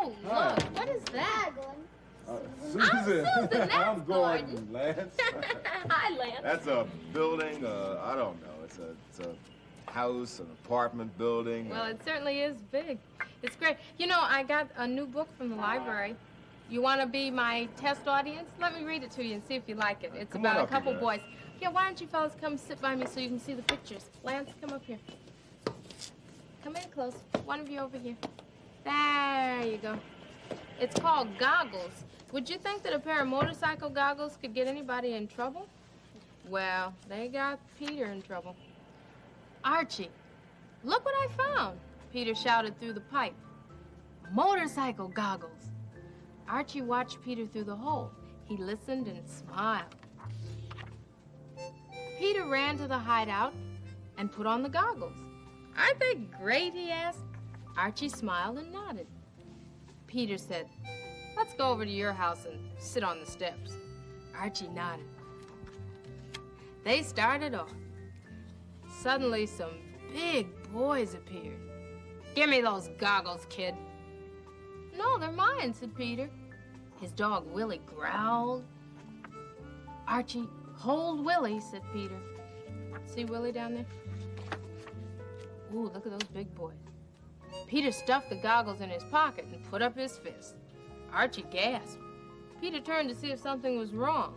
Oh, look, what is that? Susan. I'm Susan, I'm Gordon, Lance. Hi, Lance. That's a building, I don't know. It's a house, an apartment building. Well, it certainly is big. It's great. You know, I got a new book from the library. You want to be my test audience? Let me read it to you and see if you like it. It's about a couple boys. Yeah, why don't you fellas come sit by me so you can see the pictures? Lance, come up here. Come in close. One of you over here. There you go. It's called Goggles. Would you think that a pair of motorcycle goggles could get anybody in trouble? Well, they got Peter in trouble. Archie, look what I found, Peter shouted through the pipe. Motorcycle goggles. Archie watched Peter through the hole. He listened and smiled. Peter ran to the hideout and put on the goggles. Aren't they great, he asked. Archie smiled and nodded. Peter said, let's go over to your house and sit on the steps. Archie nodded. They started off. Suddenly, some big boys appeared. Give me those goggles, kid. No, they're mine, said Peter. His dog, Willie, growled. Archie, hold Willie, said Peter. See Willie down there? Ooh, look at those big boys. Peter stuffed the goggles in his pocket and put up his fist. Archie gasped. Peter turned to see if something was wrong.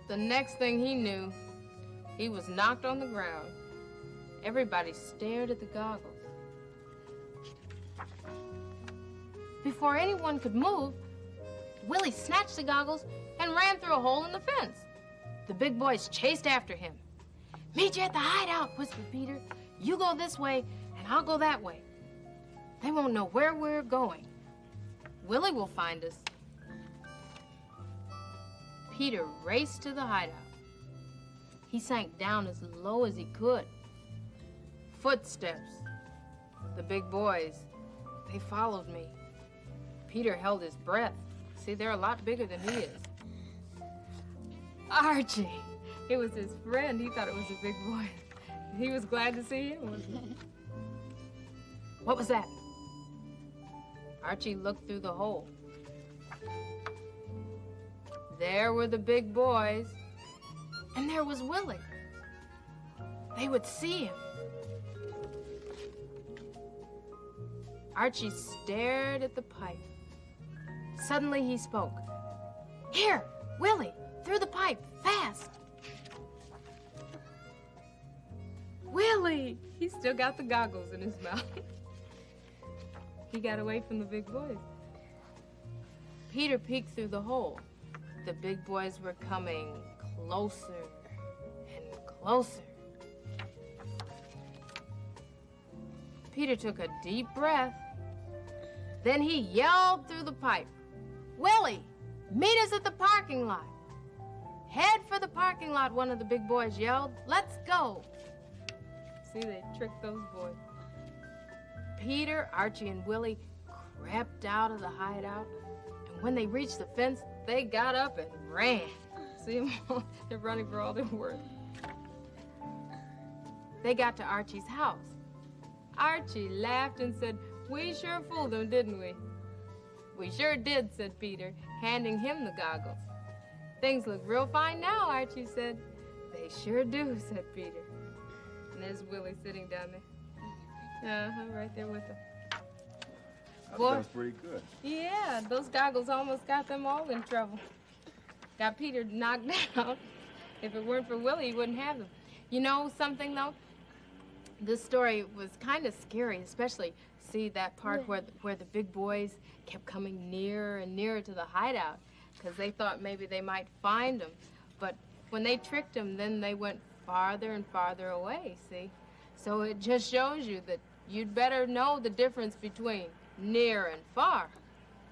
The next thing he knew, he was knocked on the ground. Everybody stared at the goggles. Before anyone could move, Willie snatched the goggles and ran through a hole in the fence. The big boys chased after him. Meet you at the hideout, whispered Peter. You go this way, and I'll go that way. They won't know where we're going. Willie will find us. Peter raced to the hideout. He sank down as low as he could. Footsteps. The big boys, they followed me. Peter held his breath. See, they're a lot bigger than he is. Archie. It was his friend. He thought it was a big boy. He was glad to see him, wasn't he? What was that? Archie looked through the hole. There were the big boys, and there was Willie. They would see him. Archie stared at the pipe. Suddenly he spoke. Here, Willie, through the pipe, fast. Willie! He still got the goggles in his mouth. He got away from the big boys. Peter peeked through the hole. The big boys were coming closer and closer. Peter took a deep breath. Then he yelled through the pipe. Willie, meet us at the parking lot. Head for the parking lot, one of the big boys yelled. Let's go. See, they tricked those boys. Peter, Archie, and Willie crept out of the hideout, and when they reached the fence, they got up and ran. See them all? They're running for all they're worth. They got to Archie's house. Archie laughed and said, we sure fooled them, didn't we? We sure did, said Peter, handing him the goggles. Things look real fine now, Archie said. They sure do, said Peter. And there's Willie sitting down there. Right there with him. That was pretty good. Yeah, those goggles almost got them all in trouble. Got Peter knocked out. If it weren't for Willie, he wouldn't have them. You know something, though? This story was kind of scary, especially, see, that part where the big boys kept coming nearer and nearer to the hideout because they thought maybe they might find them. But when they tricked them, then they went farther and farther away, see? So it just shows you that you'd better know the difference between near and far.